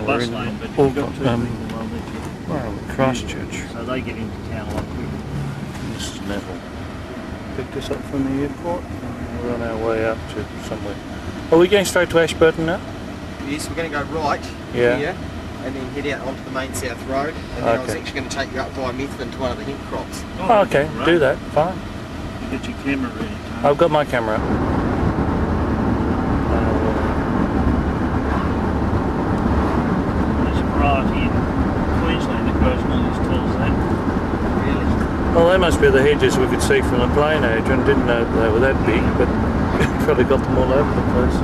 we're in lane, but if you've got two people, well, Christchurch. so they get into town a lot quicker. This is Neville. Picked us up from the airport. We're on our way out to somewhere. Are we going straight to Ashburton now? Yes, we're going to go right here and then head out onto the main south road, and then I was actually going to take you up via Methven to one of the hemp crops. Oh, okay, do that, fine. You get your camera ready, Tony. I've got my camera. There's a variety in Queensland that grows nearly as tall as that. Really? Well, they must be the hedges we could see from the plane, Adrian. Didn't know they were that big, but probably got them all over the place.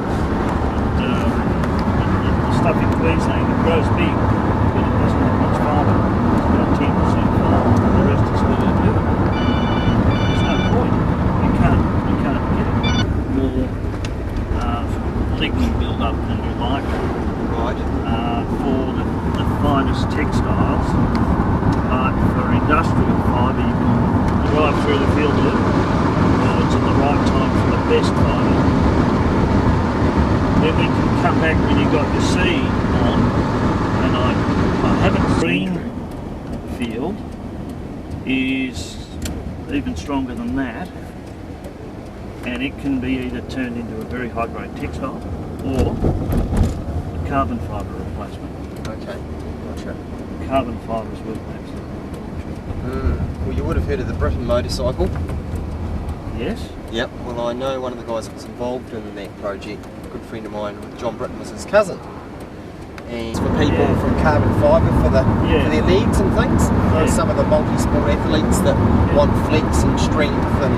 The stuff in Queensland that grows big, but it doesn't have much fibre. It's about 10% fibre, and the rest is what it do. There's no point. You can't get more lignin build up than you like. Right. For the finest textiles, but for industrial fibre, you can drive through the field of it, or it's at the right time for the best fibre. Then we can come back when you got your seed on, and I haven't green field is even stronger than that, and it can be either turned into a very high grade textile or a carbon fibre replacement. Okay, gotcha. Carbon fibres will absolutely. Well, you would have heard of the Britain motorcycle. Yes? Yep, well I know one of the guys that was involved in that project, a good friend of mine, John Britton, was his cousin. And it's for people from carbon fibre for their legs and things. Some of the multi-sport athletes that want flex and strength and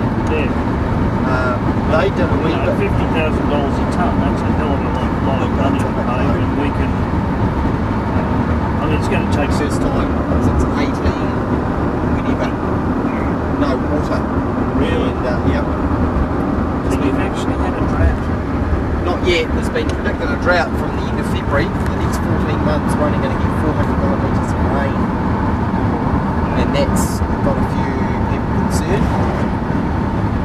they did a wee bit. $50,000 a tonne, that's a hell of a lot of money to pay, and we can, I mean it's going to take first time since 18 whenever no water. Really? And, yep. So we've actually had a drought? Not yet. There's been predicted a drought from the end of February for the next 14 months. We're only going to get 400 millimetres of rain, and that's got a few people concerned.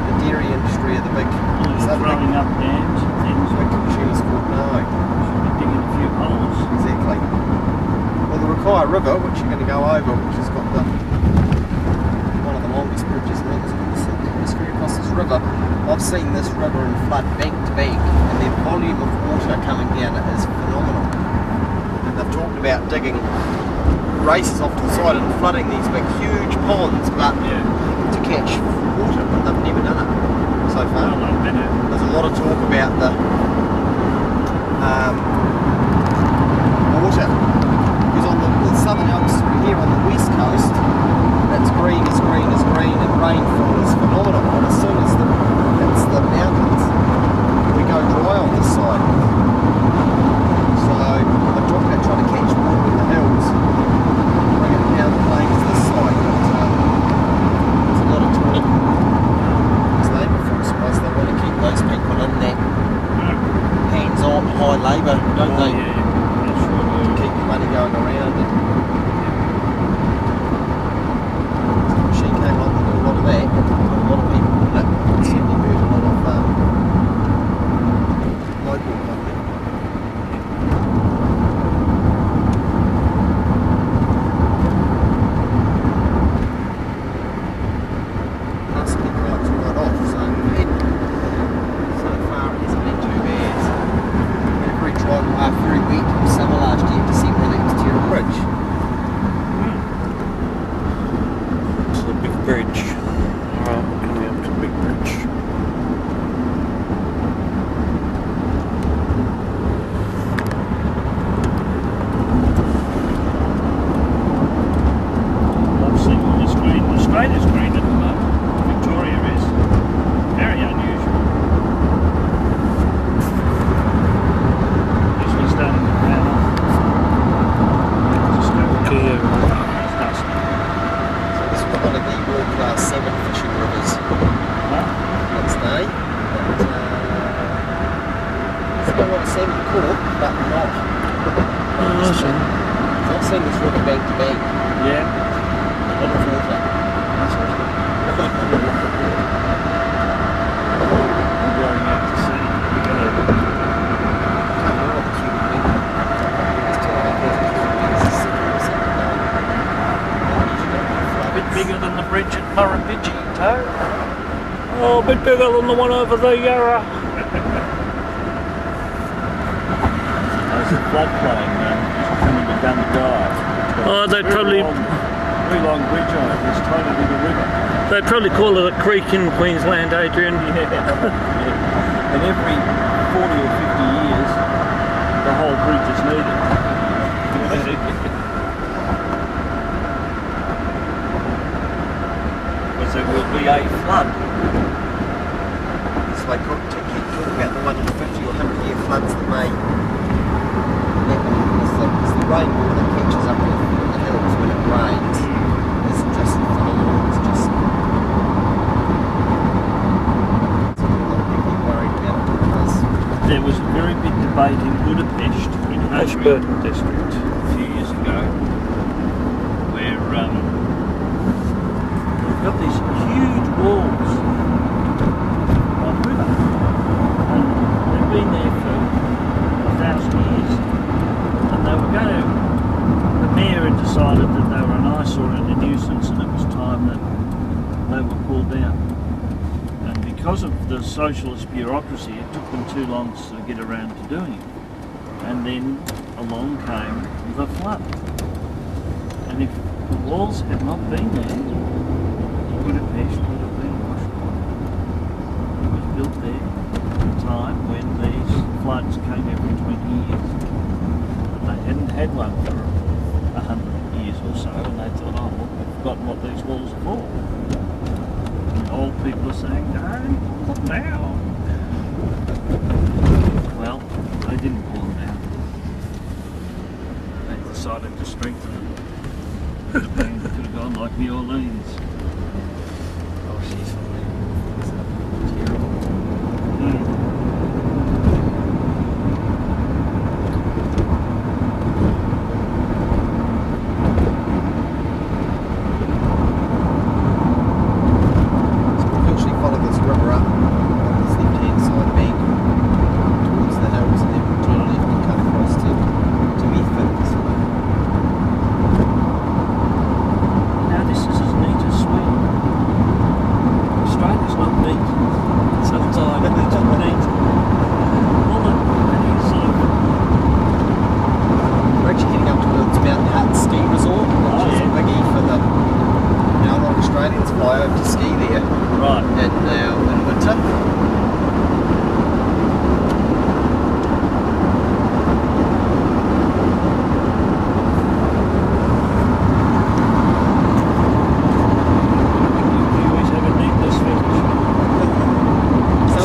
The dairy industry are the big throwing up dams and things. Big consumers thought no. Should be digging a few holes. Exactly. Well, the Rakaia River, which you're going to go over, which has got one of the longest bridges in the history across this river. I've seen this river in flood bank to bank, and the volume of water coming down it is phenomenal. And they've talked about digging races off to the side and flooding these big huge ponds, but to catch water, but they've never done it so far. There's a lot of talk about the water, because on the Southern Alps here on the west coast, it's green as green as green, and rainfall is phenomenal. And as soon as it's the mountains, we go dry on this side. So they're talking about trying to catch water in the hills, bring it down the plains this side. But there's a lot of talk. As labour force was, they want to keep those people in that hands-on high labour, don't they? Keep the money going around. Murrumbidgee toe. Oh, a bit bigger than the one over the Yarra. There's a floodplain coming to Gundagai. Oh, they'd probably... Very long bridge on it, this tiny little river. They'd probably call it a creek in Queensland, Adrian. Yeah. And every 40 or 50 years, the whole bridge is needed. Because there will be a flood. So I keep talking about the 150 or 100 year floods that may happen. It's the rainwater that catches up in the hills when it rains. It's just phenomenal. It's just... a lot of people are worried about it because... There was a very big debate in Budapest, in Ashburton district, a few years ago, where we've got these huge walls on the river, and they've been there for 1,000 years, and they were going to, the mayor had decided that they were an eyesore and a nuisance, and it was time that they were pulled down. And because of the socialist bureaucracy, it took them too long to get around to doing it. And then along came the flood. And if the walls had not been there, Budapest would have been washed away. It was built there at a time when these floods came every 20 years. And they hadn't had one for 100 years or so, and they thought, oh, look, we've forgotten what these walls are for. And old people are saying, don't pull them down. Well, they didn't pull them down. They decided to strengthen them. Could have gone like New Orleans. Oh, she's terrible. So we'll eventually follow this river up on this left-hand side bank towards the hills and then we'll turn left and cut across to Medford. Now this is as neat as Sweden. Australia's not neat. Sometimes it's just neat. All the sort of... We're actually heading up towards Mountain Hut Ski Resort, which is a biggie for the... Now a lot of Australians fly over to ski there Right. in winter. You always have a neatness fetish.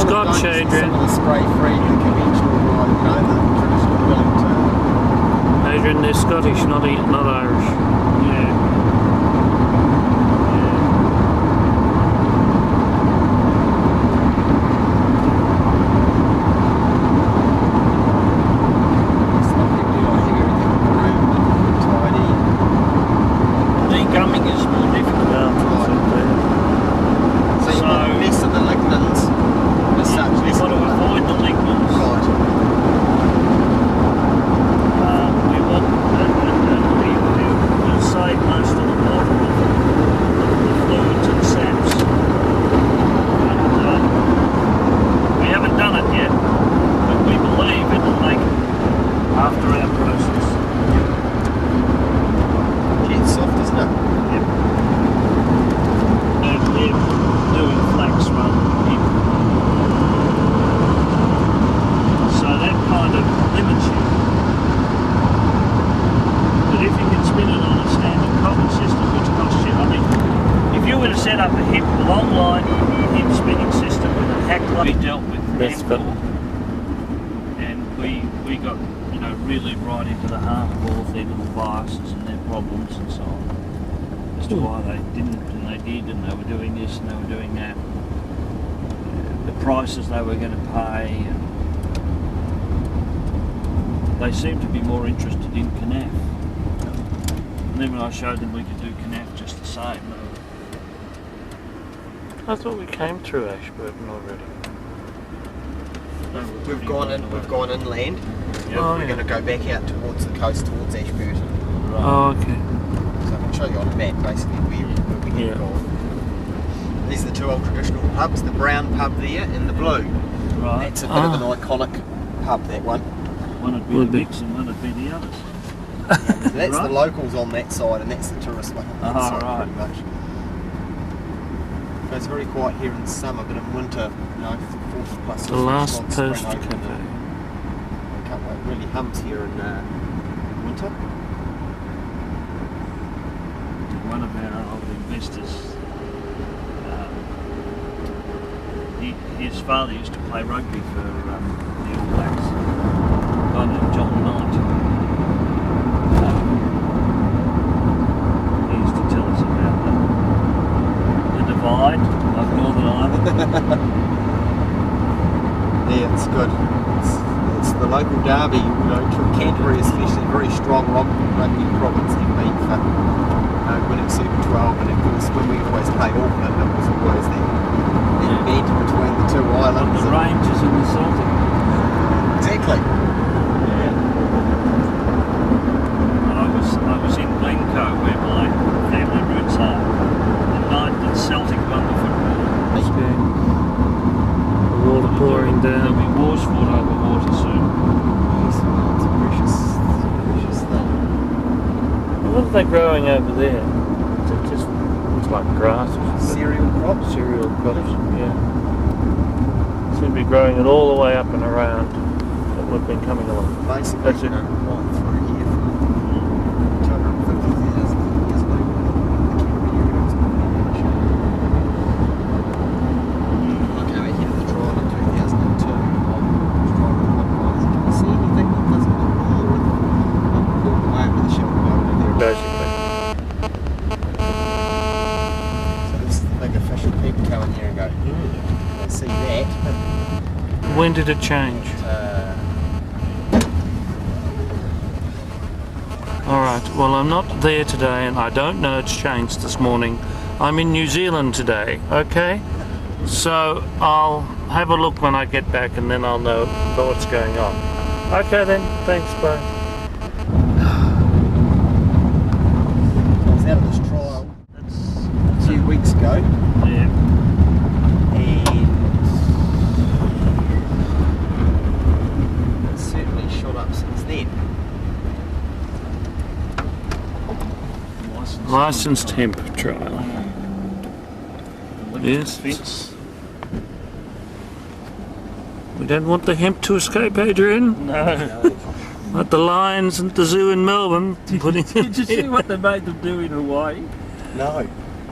Scotch, Adrian. Some of the spray-free, the conventional, the traditional Wellington. Adrian, they're Scottish, not Irish. Yeah. Some people do like have everything groomed and tidy. Degumming is more difficult. So you want less of the lignans as such. You've got to avoid the lignans. Right. We want, we'll save most of the water of the fluids and saps. And we haven't done it yet, but we believe it will make it after our process. Gee, it's soft, isn't it? Yep. And we're doing flax rather than hemp. So that kind of limits you. But if you can spin it on a standard cotton system, which costs you, I mean, if you were to set up a hemp long line hemp spinning system with a hack line, we dealt with That's hemp law. And we got, really right into the heart of all of their little biases and their problems and so on. As to why they didn't and they did and they were doing this and they were doing that. The prices they were going to pay. And they seemed to be more interested in Canaf. And then when I showed them we could do Canaf just the same, I thought we came through Ashburton already. We've gone inland. Yep. Oh, We're yeah. going to go back out towards the coast, towards Ashburton. Oh, okay. So I can show you on a map basically where we have Yeah. gone. These are the two old traditional pubs, the brown pub there and the blue. Right. That's a bit of an iconic pub, that one. One would be Would the be. mix and one would be the others. So that's Right. the locals on that side, and that's the tourist one on that Ah, side, right. pretty much. So it's very quiet here in summer, but in winter, 40 plus. The last restaurants post spring open cafe. and it really hums here in winter. One of our old investors, his father used to play rugby for the All Blacks. A guy named John Knight. He used to tell us about the divide of Northern Ireland. Yeah, it's good. It's the local derby, Canterbury especially, very strong rugby province, have been for winning Super 12, and of course when we always played Auckland, it was always that bed between the two islands. The Rangers and the Celtic. Exactly. Yeah. I was in Glencoe where my family roots are the night that Celtic won the football. Okay. The water pouring There'll down. be wars fought over water soon. Yes, well, it's a precious thing. What are they growing over there? Is it just, it's like grass or something? Cereal crops. Cereal crops, yeah. Seem to be growing it all the way up and around that we've been coming along. Basically, That's it. right through here for 250,000 years ago. I came out here to the trial in 2002. I was driving the pipelines. Can you see anything that doesn't look normal? I'm pulled away over the shelter over there. Basically. So this is the bigger fish and people come in here and go, they see that. When did it change? Alright, well I'm not there today and I don't know it's changed this morning. I'm in New Zealand today, okay? So I'll have a look when I get back and then I'll know what's going on. Okay then, thanks, bye. I was out of this trial That's a few weeks ago, yeah. and it's certainly shot up since then. Licensed hemp trial. Yes. Fence. We don't want the hemp to escape, Adrian. No. Like the lions at the zoo in Melbourne. Putting Did you see what they made them do in Hawaii? No.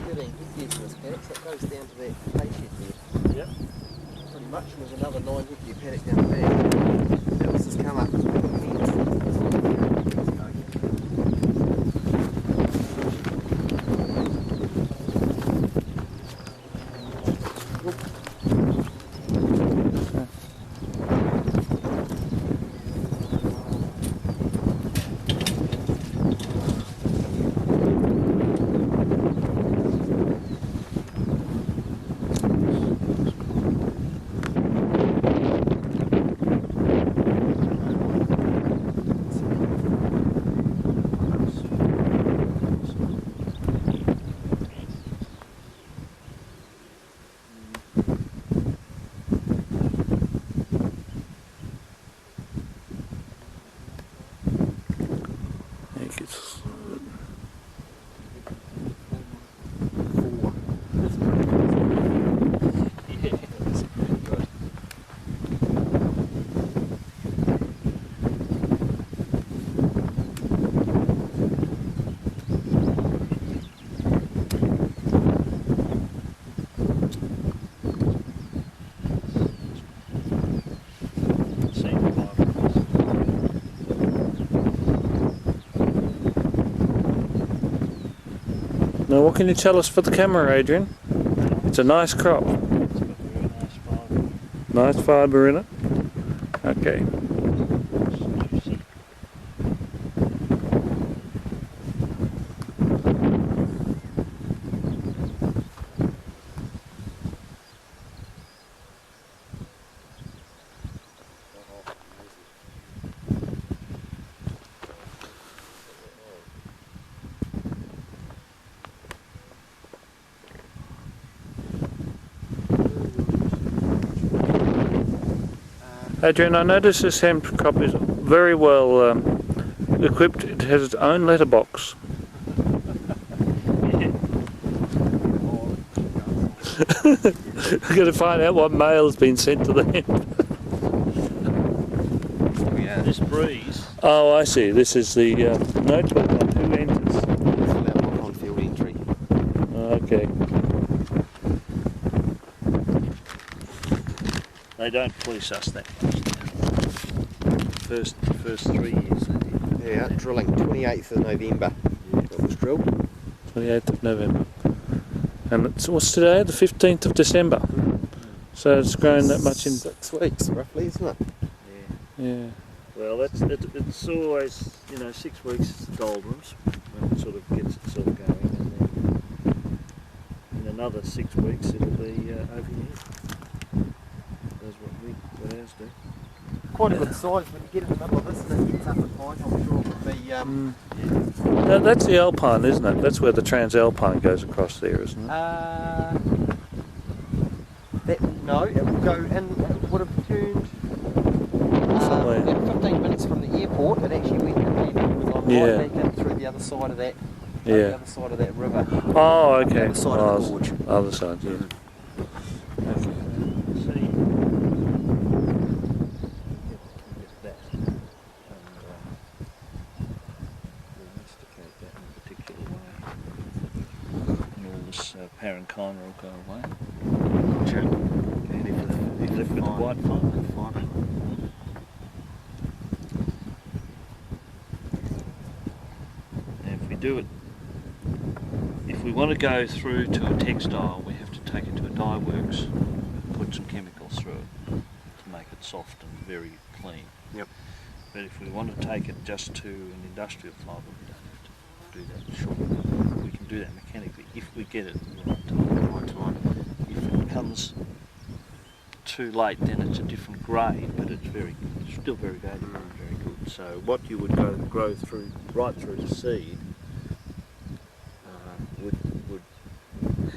13 hectares in this paddock, so it goes down to that hay shed there. Yep. Pretty much, and there's another 9 hectare paddock down the back. Now this has come up. Now what can you tell us for the camera, Adrian? It's a nice crop. It's got very nice fibre. Nice fibre in it. Okay. Juicy. Adrian, I notice this hemp crop is very well equipped. It has its own letterbox. We're going to find out what mail's been sent to the hemp. This breeze. Oh, I see. This is the notebook on who enters. It's for that lock on field entry. Okay. They don't police us that much now. First 3 years they did. Yeah, drilling 28th of November. It was drilled. 28th of November. And what's today? The 15th of December. So it's grown that much in 6 weeks, roughly, isn't it? Yeah. Well, it's always, 6 weeks is the doldrums when it sort of gets itself going, and then in another 6 weeks it'll be over here. That's what ours do. Quite a good size when you get in the middle of this and it gets up at height. I'm sure it would be. No, that's the Alpine, isn't it? That's where the Transalpine goes across there, isn't it? No, it will go in. It would have turned. Somewhere. About 15 minutes from the airport, it actually went and then was on right back in through the other side of that. The other side of that river. Oh, okay. The other side of the gorge. Other side, yeah. Okay. See, that, and we'll masticate that in a particular way, and all this parenchyma will go away. Gotcha. And if with the white fibre. If we want to go through to a textile, we have to take it to a dye works and put some chemicals through it to make it soft and very clean. Yep. But if we want to take it just to an industrial fibre, we don't have to do that. Sure, we can do that mechanically if we get it at the right time. If it comes too late, then it's a different grade, but it's still very valuable and very good. So what you would grow through right through to seed would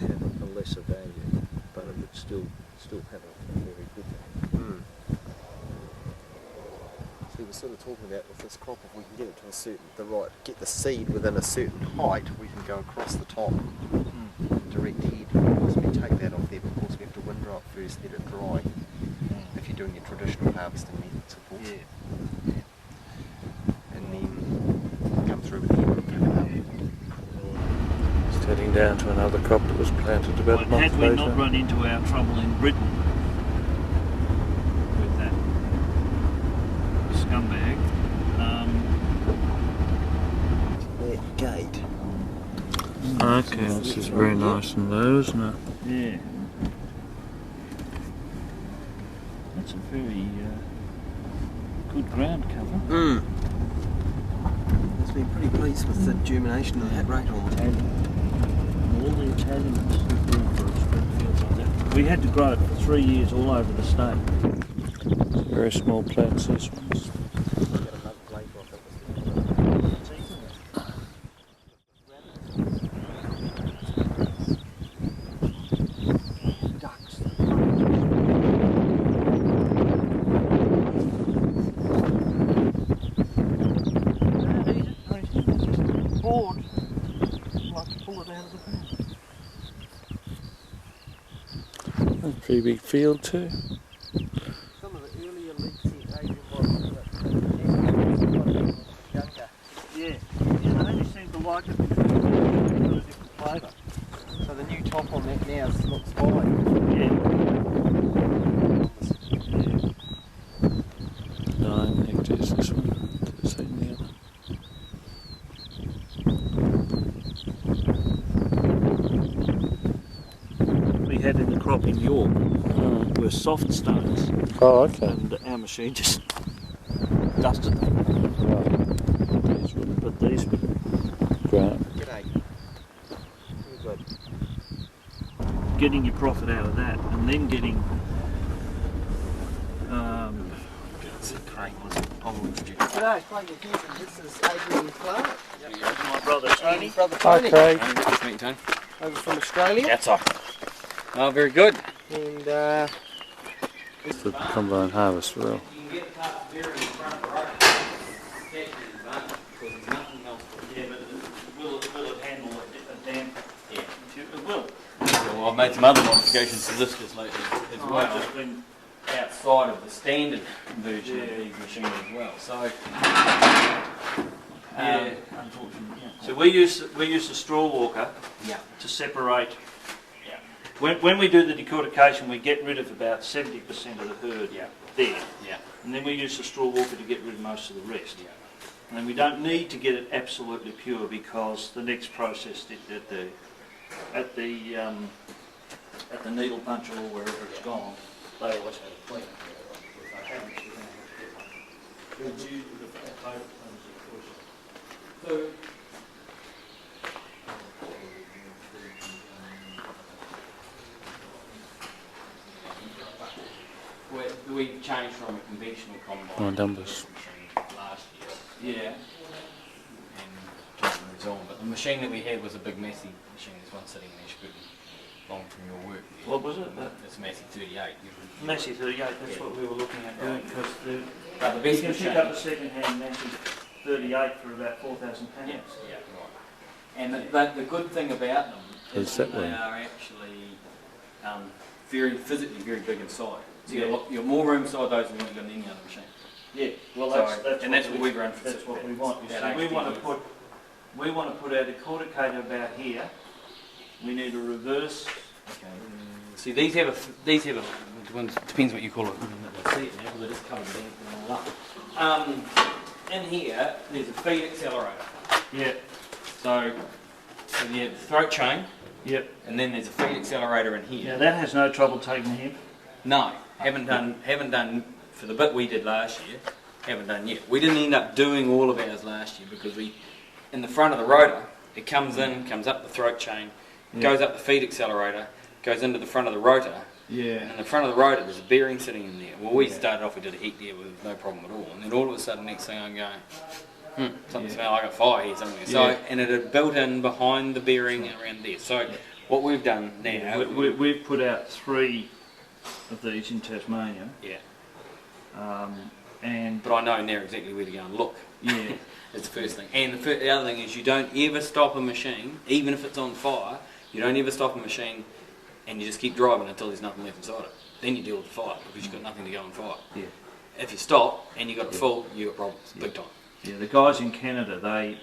have a lesser value, but it would still have a very good value. So we're sort of talking about with this crop, if we can get it to get the seed within a certain height, we can go across the top, direct head. Once we take that off there, of course we have to windrow it first, let it dry. If you're doing your traditional harvesting methods, of course. Yeah. And then come through with the head and cover it up. Just heading down to another crop that was planted about a month had we later. not run into our trouble in Britain with that scumbag, That gate. Okay, this is very nice and low, isn't it? yeah, that's a very good ground cover. It's been pretty pleased with the germination of that rate on the All the Italians who grew for spread fields like that. We had to grow it for 3 years all over the state. Very small plants, these ones. That's a pretty big field too. Some of the earlier leeks here, Adrian, was younger. Yeah, they just seem to like it because it's got a different flavour. So the new top on that now looks fine. Yeah. 9 hectares this one, 13 the other. We had in the crop in York were soft stones, Oh, okay. and our machine just dusted them. These wouldn't But these were grow. G'day. Very good. getting your profit out of that, and then getting G'day, Craig McKenzie. This is Adrian Clarke. my brother Tony. Brother Hi, Tony. Craig. Nice to meet you, Tony. Over from Australia. That's all. Oh, very good. And It's the combine harvest wheel. You can get the part of the bearing in front of the road. That's an advantage because there's nothing else. Yeah, but will it handle a damp? Yeah. It will. Well, I've made some other modifications to this just lately as Oh, well. just been, Outside of the standard version of Yeah. these machines as well. So, yeah, unfortunately. Yeah. So we use the straw walker yeah. to separate. Yeah. When we do the decortication, we get rid of about 70% of the herd Yeah. there, Yeah. and then we use the straw walker to get rid of most of the rest. Yeah. And then we don't need to get it absolutely pure because the next process at the needle puncher or wherever it's gone, they always have it clean. If they haven't, you're going to have to get one. Would you do the photo So, we've changed from a conventional combine numbers. machine last year. Yeah. And John moves on, but the machine that we had was a big Massey machine. There's one sitting in Ashburton, long from your work. What was it? It's Massey 38. Massey 38, that's what we were looking at doing because But the you best can machine. pick up a second-hand Massey 38 for about £4,000. Yeah, yeah, right. And the good thing about them Is is that that they one? are actually very physically very big inside. So you've got more room inside those than you've got in any other machine. Yeah, well So- and that's what we've run for. That's what we want. You see, About we 8 want to years. put our decorticator about here. We need a reverse. Okay. See, these have a depends what you call it. Let's see it now because it is covered with anything and all up. In here, there's a feed accelerator. Yeah. So you have the throat chain, Yep. and then there's a feed accelerator in here. Now that has no trouble taking hemp. No, haven't done for the bit we did last year. Haven't done yet. We didn't end up doing all of ours last year because in the front of the rotor, it comes up the throat chain, goes up the feed accelerator, goes into the front of the rotor. Yeah. And in the front of the rotor, there's a bearing sitting in there. Well, we started off, we did a heat there with no problem at all, and then all of a sudden, next thing I'm going, something smells like a fire here somewhere. So, and it had built in behind the bearing and around there. So, what we've done now, We've put out 3 of these in Tasmania. yeah. And But I know now exactly where to go and look. yeah. That's the first thing. And the other thing is you don't ever stop a machine, even if it's on fire, you don't ever stop a machine and you just keep driving until there's nothing left inside it. Then you deal with the fire because you've got nothing to go on fire. Yeah. If you stop and you've got it full, you've got problems, big time. Yeah, the guys in Canada, they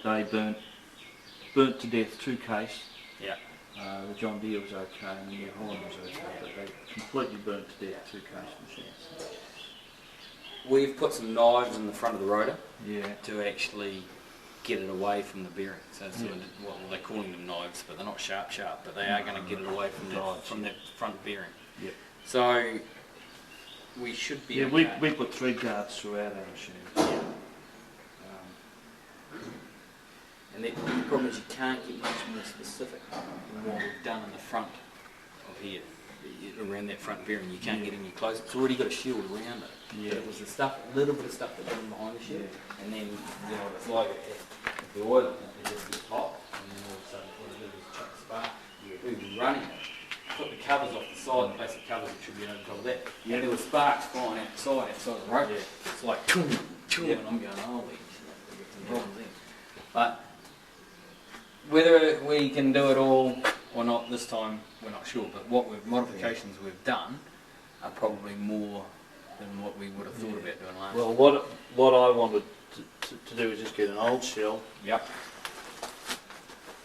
burnt to death 2 case. Yeah. The John Deere was okay and the New Holland was okay, but they completely burnt to death 2 case machines. We've put some knives in the front of the rotor Yeah. to actually get it away from the bearing. So it's well, they're calling them knives, but they're not sharp, but they are going to get it away from the front bearing. Yep. So we should be Yeah, okay. we put thread guards throughout our machines. Yeah. And the problem is you can't get much more specific than what we've done in the front of here, around that front bearing. You can't get any closer. It's already got a shield around it. Yeah. But it was the stuff, a little bit of stuff that went in behind the shield. And then, it's like if the oil it just gets hot, and then all of a sudden what it does is chuck a spark. We've been running it. Put the covers off the side, the plastic covers that should be over top of that. And there were sparks flying outside of the rotor. It's like, choom, choom, and I'm going, holy shit, we've got some problems there. But whether we can do it all or not this time, we're not sure. But modifications we've done are probably more than what we would have thought about doing last. Well, what I wanted to do is just get an old shell. Yep.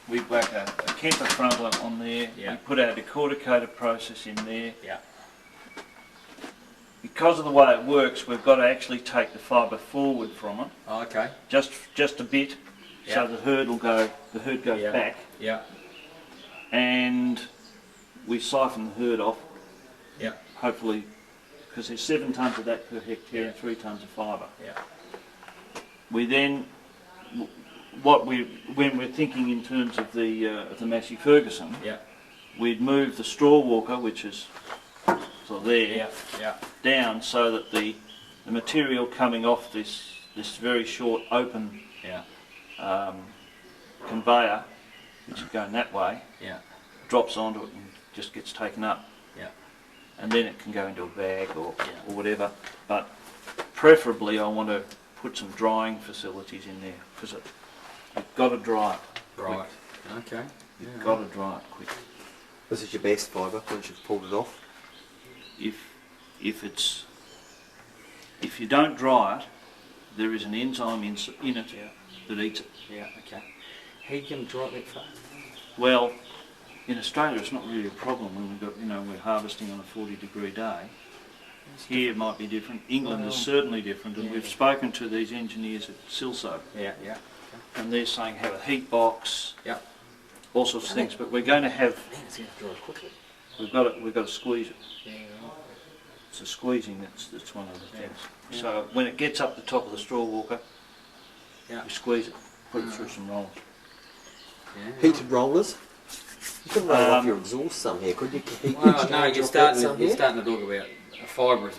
We whack a Kemper frontlet on there. Yeah. We put our decorticator process in there. Yeah. Because of the way it works, we've got to actually take the fibre forward from it, Oh, okay. just a bit, Yeah. so the herd goes Yeah. back, Yeah. and we siphon the herd off. Yeah. Hopefully, because there's 7 tonnes of that per hectare and 3 tonnes of fibre. Yeah. We then, when we're thinking in terms of the Massey Ferguson, Yeah. we'd move the straw walker, which is sort of there, Yeah. Yeah. down so that the material coming off this very short open Yeah. conveyor, which is going that way, Yeah. drops onto it and just gets taken up. Yeah. and then it can go into a bag or whatever. But preferably I want to put some drying facilities in there, because you've got to dry it quick. Right. Okay. You've got to dry it quick. This is your best fibre once you've pulled it off. If you don't dry it, there is an enzyme in it that eats it. Yeah. Okay. How you going to dry it that fast? Well, in Australia it's not really a problem when we're harvesting on a 40-degree day. Here it might be different. England is certainly different, and we've spoken to these engineers at Silso. Yeah. Okay. And they're saying have a heat box. Yeah. All sorts of things, but we're going to have. It's going to dry quickly. We've got to squeeze it. Yeah. Right. It's the squeezing that's one of the things. Yeah. So when it gets up the top of the straw walker, you squeeze it, put it through some rollers. Yeah. Heated rollers? You could roll off your exhaust some here, could you? Well, no, you're starting to talk about a fibrous,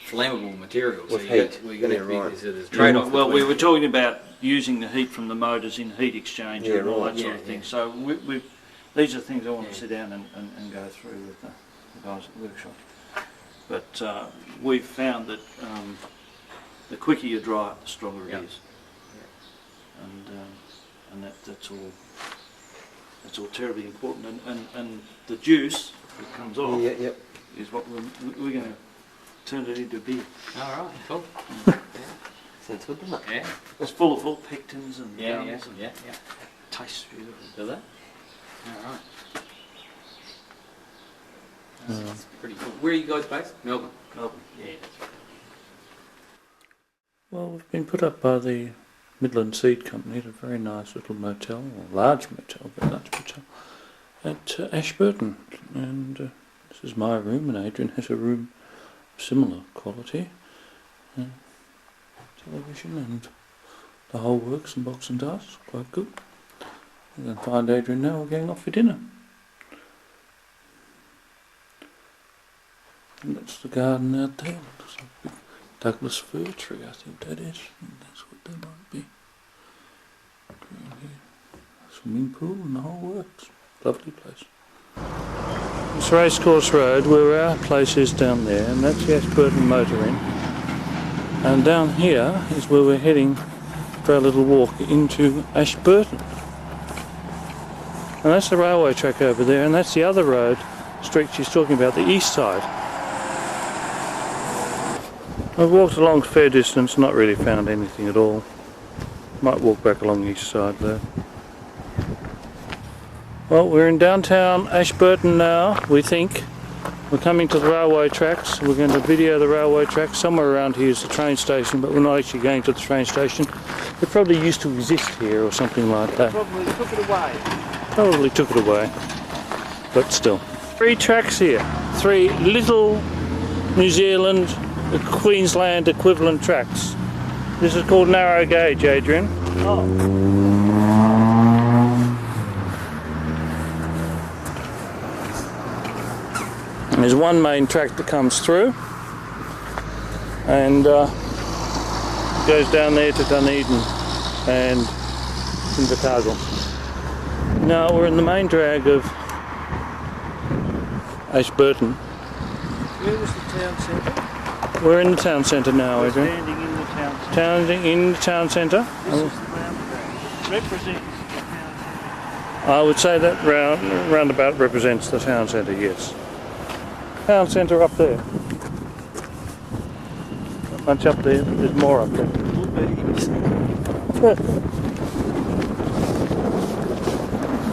flammable material. With so heat. We're going to right. there's a trade-off. Well, we were talking about using the heat from the motors in heat exchanger and all that sort of thing. So these are things I want to sit down and go through with the guys at the workshop. But we've found that the quicker you dry it, the stronger it is. And that's all terribly important. And the juice that comes off is what we're going to turn it into beer. All right, cool. Sounds good, doesn't it? Yeah. It's full of pectins and Yeah. tastes beautiful. Do that? All right. That's pretty cool. Where are you guys based? Melbourne. Melbourne. Yeah, that's right. Well, we've been put up by the Midland Seed Company at a very nice little motel, or large motel, very large motel, at Ashburton. And this is my room, and Adrian has a room of similar quality. Television and the whole works and box and dice, quite good. You can find Adrian now, we're going off for dinner. And that's the garden out there. Looks like a big Douglas fir tree, I think that is. And that's what that might be. Green here. Swimming pool and the whole works. Lovely place. It's Racecourse Road, where our place is down there, and that's the Ashburton Motor Inn. And down here is where we're heading for our little walk into Ashburton. And that's the railway track over there, and that's the other road street she's talking about, the east side. I've walked along a fair distance, not really found anything at all. Might walk back along the east side there. Well, we're in downtown Ashburton now, we think. We're coming to the railway tracks. We're going to video the railway tracks. Somewhere around here is the train station, but we're not actually going to the train station. It probably used to exist here or something like that. Probably took it away. Probably took it away, but still. 3 tracks here. 3 little New Zealand, Queensland equivalent tracks. This is called narrow gauge, Adrian. There's one main track that comes through and goes down there to Dunedin and Invercargill. Now we're in the main drag of Ashburton. Where was the town centre? We're in the town centre now, We're Adrian. standing in the town centre. In the town centre. This is the roundabout. Represents the town centre. I would say that roundabout represents the town centre, yes. Town centre up there. Not much up there, but there's more up there.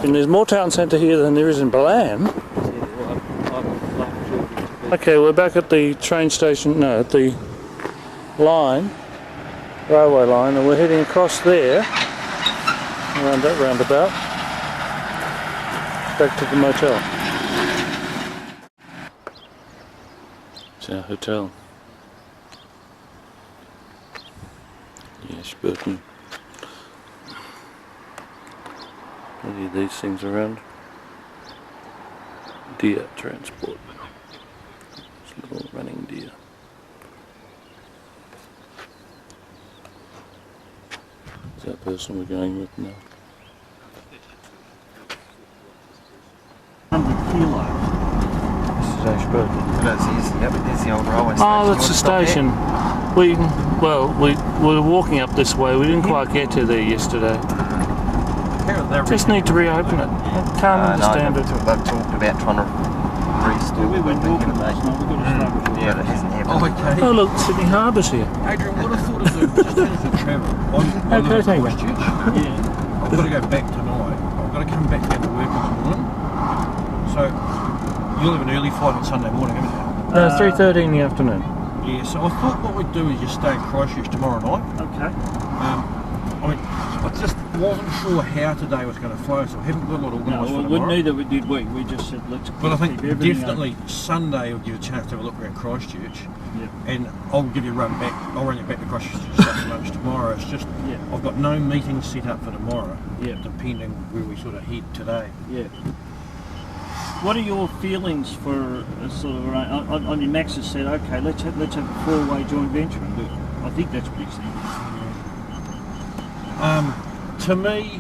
And there's more town centre here than there is in Balan. Okay, we're back at the train station, no, at the line, railway line, and we're heading across there, around that roundabout, back to the motel. It's our hotel. The Ashburton. Any of these things around? Deer transport. It's a little running deer. Is that person we're going with now? 100 kilos. This is Ashburton. Ashburton. It is, yep, there's the old railway station. Oh, You that's the wanna stop station. We were walking up this way. We didn't quite get to there yesterday. Just need to reopen it. I can't understand it. They've talked about trying to restore We went the walking thing, last night, we've got to start with but it hasn't happened. Okay. Oh look, Sydney Harbour's here. Adrian, what I thought of the just as the travel. I live in thank you. Christchurch. Yeah. I've got to go back tonight. I've got to come back down to work in the morning. So you'll have an early flight on Sunday morning, haven't you? 3:30 in the afternoon. Yeah. So I thought what we'd do is just stay in Christchurch tomorrow night. Okay. I mean, I just wasn't sure how today was going to flow, so I haven't got a lot No, organised for well, tomorrow. neither did we. We just said let's But I think keep everything definitely Sunday will give you a chance to have a look around Christchurch. open. Yeah. And I'll give you a run back. I'll run you back to Christchurch to start lunch tomorrow. It's just Yeah. I've got no meetings set up for tomorrow. Yeah. Depending where we sort of head today. Yeah. What are your feelings for a sort of? I mean, Max has said, okay, let's have a 4-way joint venture and do it. I think that's pretty simple. To me,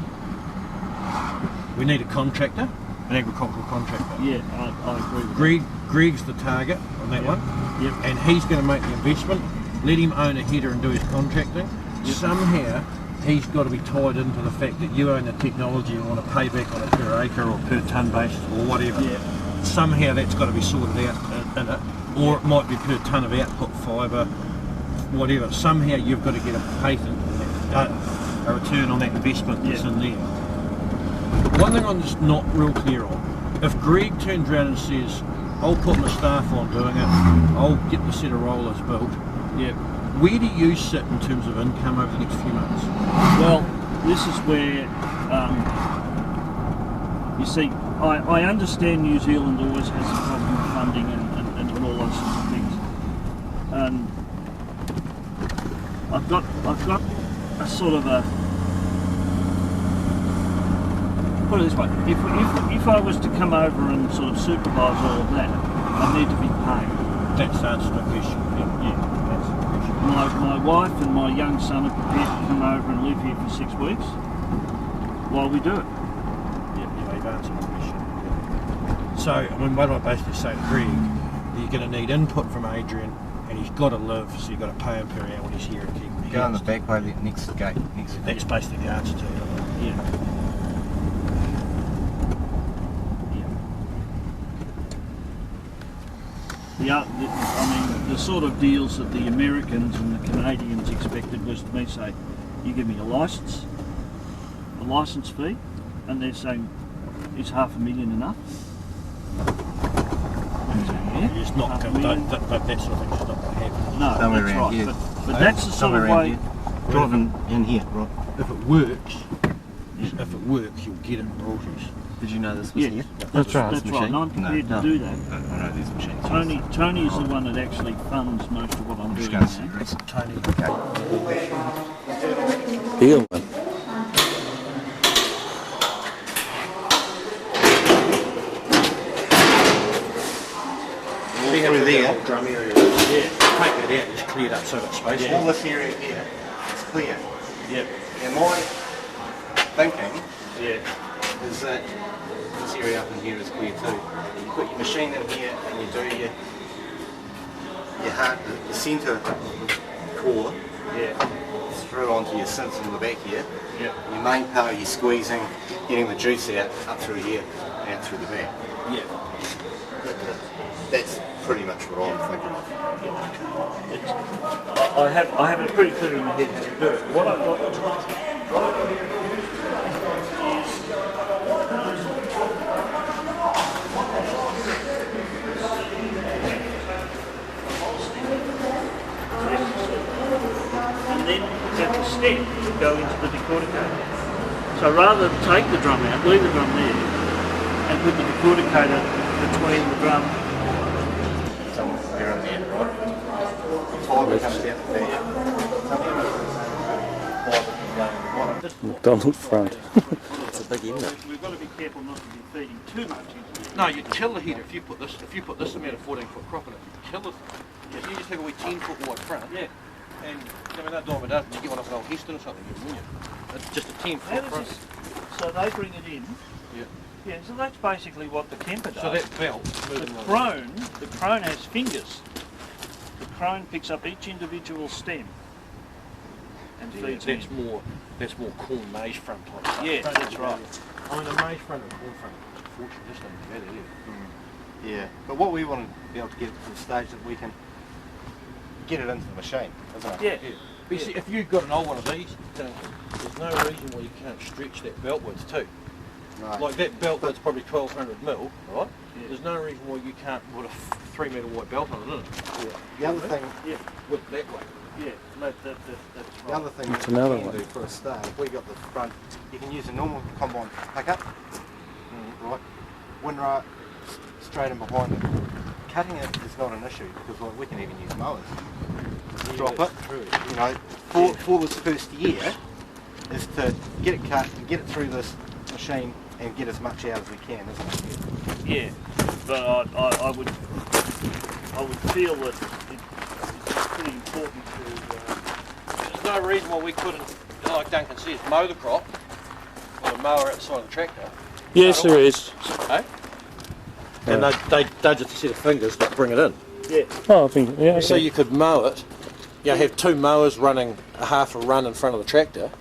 we need a contractor, an agricultural contractor. Yeah, I agree with Greg's the target on that one, Yep. and he's going to make the investment. Let him own a header and do his contracting. Yep. Somehow, he's got to be tied into the fact that you own the technology and want to pay back on a per acre or per tonne basis or whatever. Yeah. Somehow that's got to be sorted out in it, or it might be per tonne of output fibre, whatever. Somehow you've got to get a patent, a return on that investment that's in there. One thing I'm just not real clear on, if Greg turns around and says, I'll put my staff on doing it, I'll get the set of rollers built, Yeah. where do you sit in terms of income over the next few months? Well, this is where you see. I understand New Zealand always has a problem with funding and all those sorts of things. And I've got a sort of a, put it this way, if I was to come over and sort of supervise all of that, I need to be paid. That's the answer to the question. Yeah. That's the question. My wife and my young son are prepared to come over and live here for 6 weeks while we do it. Yeah, you've answered the question. So, I mean, what I basically say to Greg, you're going to need input from Adrian, and he's got to live, so you've got to pay him per hour when he's here and keep him Go on the housed. back way, the next gate. That's basically the answer to it. Yeah. The sort of deals that the Americans and the Canadians expected was me say, you give me a license fee, and they're saying, is $500,000 enough? I'm saying, yeah, It's not going to, that sort of thing's just not going to happen. No, Somewhere that's around right. here. But that's the sort of way. Driving in here, right? If it works, you'll get it in royalties. Did you know this was Yeah, here? That's right. That's right. And I'm prepared to do that. I know these machines. Tony is the one that actually funds most of what I'm doing Just now. going to see. Tony, Deal. Through there, drum area. Yeah. Take that out, just clear it up so it's space. all this area here is clear. Yep. And my thinking Yeah. is that this area up in here is clear too. You put your machine in here and you do your heart, the centre core Yeah. through onto your synths in the back here. Yeah. Your main part you're squeezing, getting the juice out up through here, out through the back. Yeah. That's pretty much what I'm thinking of. I have it pretty clear in my head how to do it. What I've got to and then at the step to go into the decorticator. So rather than take the drum out, leave the drum there, and put the decorticator between the drum. Somewhere around there, right? Fibre comes out the back. McDonald front. It's a big end. We've got to be careful not to be feeding too much into it. No, you till the heater. If you put this amount of 14-foot crop in it, you kill it. If you just have a wee 10-foot wide front, Yeah. and I mean that dime a dozen, you get one off an old Heston or something, wouldn't you? It's just a 10-foot How does front. this, so they bring it in, Yeah. Yeah, so that's basically what the Kemper does. So that belt. The crone has fingers. The crone picks up each individual stem and feeds that's in. more corn maize front type stuff. Yeah, that's right. I mean, a maize front and corn front, unfortunately, just don't get it. Yeah, but what we want to be able to get to the stage that we can get it into the machine, isn't it? Yeah. But you see, if you've got an old one of these, there's no reason why you can't stretch that belt width too. Right. Like that belt width's probably 1200 mil, right? Yeah. There's no reason why you can't put a 3 metre wide belt on it, is it? Yeah. The other thing, Yeah, With that way. yeah, that's right. the other thing That's that another we can one. do for a start, if we got the front, you can use a normal combine pickup, right? Windrow straight in behind it. Cutting it is not an issue because well, we can even use mowers. Drop it, True. you know, for this first year is to get it cut and get it through this machine and get as much out as we can, isn't it? Yeah, but I would feel that it's pretty important to. There's no reason why we couldn't, like Duncan says, mow the crop with a mower outside of the tractor. Yes, there is. Eh? And they just a set of fingers that bring it in. Yeah. Oh, I think, yeah, So okay. you could mow it, have two mowers running a half a run in front of the tractor,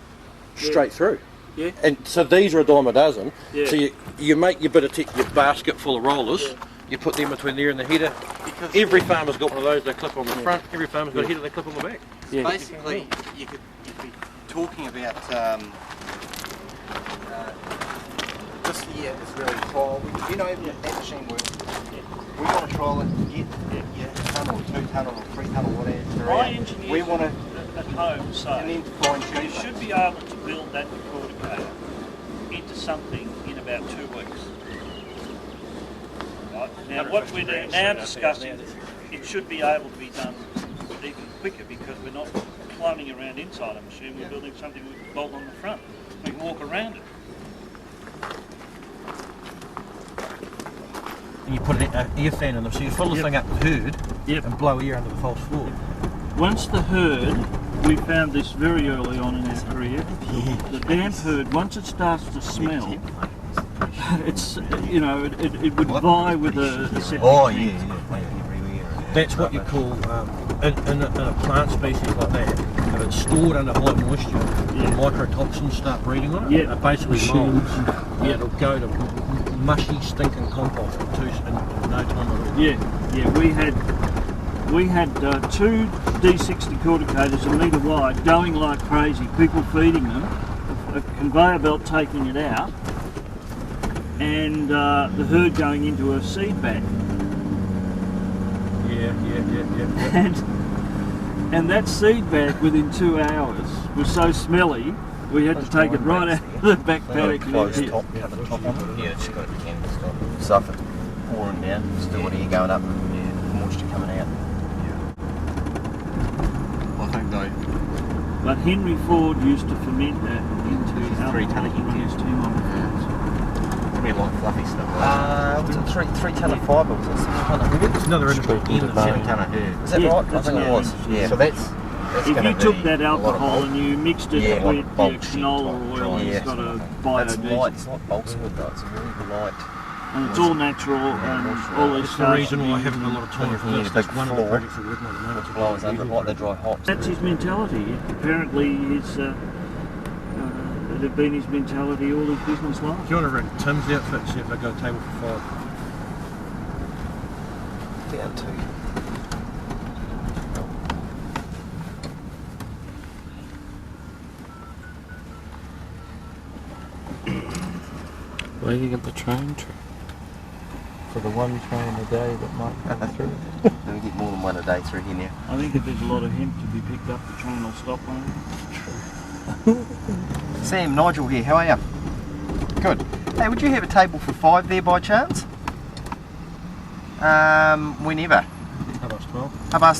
straight through. Yeah. And so these are a dime a dozen. Yeah. So you make your bit of your basket full of rollers, you put them between there and the header. Because Every farmer's got one of those, they clip on the front, every farmer's got a header, they clip on the back. Yeah. basically you'd be talking about this year is really trial. You know, that machine works. We want to trial it and get a tonne or 2 tonne or 3 tonne or whatever. My engineers we want to, at home and say then fine tune you it. should be able to build that decorticator into something in about 2 weeks. Right? Now what we're now discussing, it should be able to be done even quicker because we're not climbing around inside a machine, we're building something we can bolt on the front. We can walk around it. And you put an air fan in them, so you fill the thing up with herd and blow air under the false floor. Once the herd, we found this very early on in our career, the damp herd, once it starts to smell, it's, you know, it would vie with a septic tank. That's what you call, in a plant species like that, if it's stored under high moisture, the microtoxins start breeding on it. Yeah. It basically molds. Yeah, it'll go to mushy, stinking compost in no time at all. Yeah, we had 2 D6 decorticators a metre wide, going like crazy, people feeding them, a conveyor belt taking it out, and the herd going into a seed bag. Yeah. And that seed bag within 2 hours was so smelly, we had to take it right out of the back paddock. Closed top, cover the top on it. Yeah, it's got a canvas top. So if it's pouring down, still got air going up and moisture coming out. I think they. But Henry Ford used to ferment that into 3 tonne a alcohol and used him on the We like fluffy stuff. Was it 3 tonne of fibre? Was it 6 tonne of herd? It's another interesting And 7 tonne of herd. Is that Yeah, right? I that's think it right. was. Yeah. So that's If gonna you took be that a lot of alcohol bulk. and you mixed it Yeah, with like your bulk shit canola type oil, dry, it's got a It's biodiesel. light. It's not balsa-wood though. It's a really light. And it's all natural and all this It's the reason why I haven't got a lot of time for this. That's one of the projects we're working on at the moment. Blows under like the dry hops. That's his mentality. Apparently it had been his mentality all his business life. Do you want to ring Tim's outfit, see if they got a table for 5? Down to. Where you get the train trip? For the one train a day that might come through. We get more than one a day through here now. I think if there's a lot of hemp to be picked up, the train will stop one. Sam, Nigel here. How are you? Good. Hey, would you have a table for 5 there by chance? Whenever. How about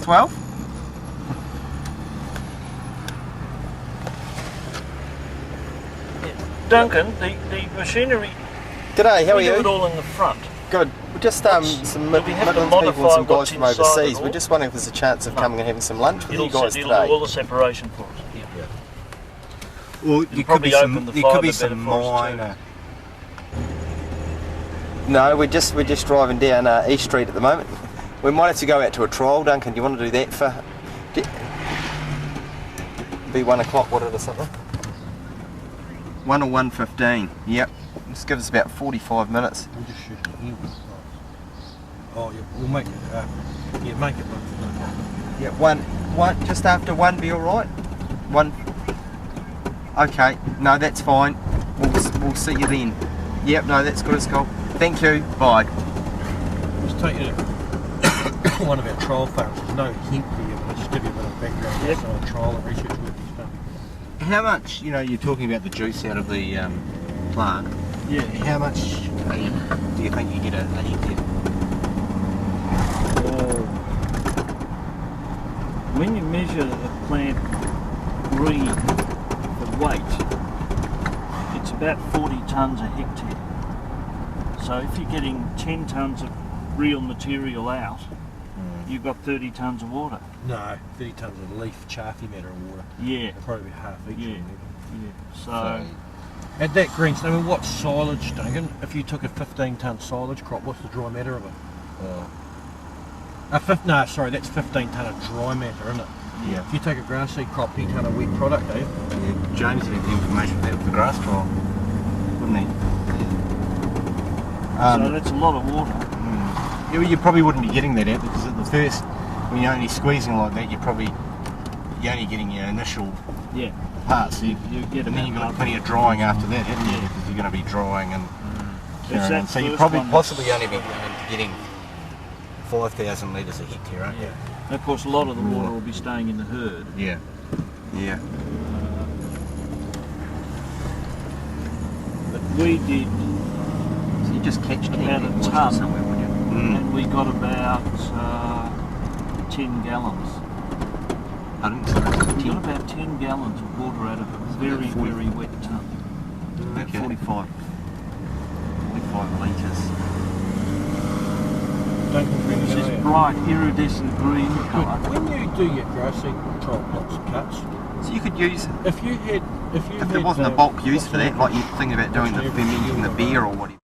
12? 12? Duncan, the machinery, G'day, how are we do you? it all in the front. Good. We're just some But we have to Midlands people and some modify guys what's from inside overseas. it We're all. just wondering if there's a chance of coming and having some lunch with It'll, you guys it'll today. do all the separation for us. Yeah. Well, It'll probably open the there could fibre be better some for us too. minor. No, we're just driving down East Street at the moment. We might have to go out to a trial, Duncan. Do you want to do that for? Be 1 o'clock, what it or something? 1 or 1:15. Yep. Just give us about 45 minutes. We'll just shoot it here. Oh, yeah, we'll make it. Yeah, make it 1 o'clock. Yeah, one just after 1. Be all right. 1. Okay. No, that's fine. We'll see you then. Yep. No, that's good as gold. Thank you. Bye. Just take you to one of our trial farms. There's no hemp there, but I'll just give you a bit of background. Yep. On trial and research work he's done. How much? You're talking about the juice out of the plant. Yeah. How much do you think you get a hectare? When you measure the plant green for weight, it's about 40 tonnes a hectare. So if you're getting 10 tonnes of real material out, you've got 30 tonnes of water. No, 30 tonnes of leaf, chaffy matter of water. Yeah. Probably half each. Yeah. of them. Yeah. So At that green, I mean, what's silage, Duncan? If you took a 15-tonne silage crop, what's the dry matter of it? No, sorry, that's 15 tonne of dry matter, isn't it? Yeah. If you take a grass seed crop, 10 tonne of wet product, eh? Yeah. James would have the information for that with the grass trial, wouldn't he? so that's a lot of water. Yeah, well, you probably wouldn't be getting that out because at the first, when you're only squeezing like that, you're only getting your initial Yeah. parts. So you get and then you've got about plenty of drying after that, haven't you? Because you're going to be drying and It's that so you first probably one possibly only be getting 5,000 litres a hectare, aren't you? And of course, a lot of the water will be staying in the herd. Yeah. Yeah. But we did, So you just catch About a camping tonne. somewhere, would you? and we got about 10 gallons. Pardon? We got about 10 gallons of water out of a very, very wet tonne. About Okay. 45 litres. Duncan's been It's there, this yeah. bright iridescent green colour. When you do your grass seed trial plots and cuts, So you could use, if you if had there wasn't a bulk use what's for the that, like you're thinking about doing the what's the fermenting the beer or whatever.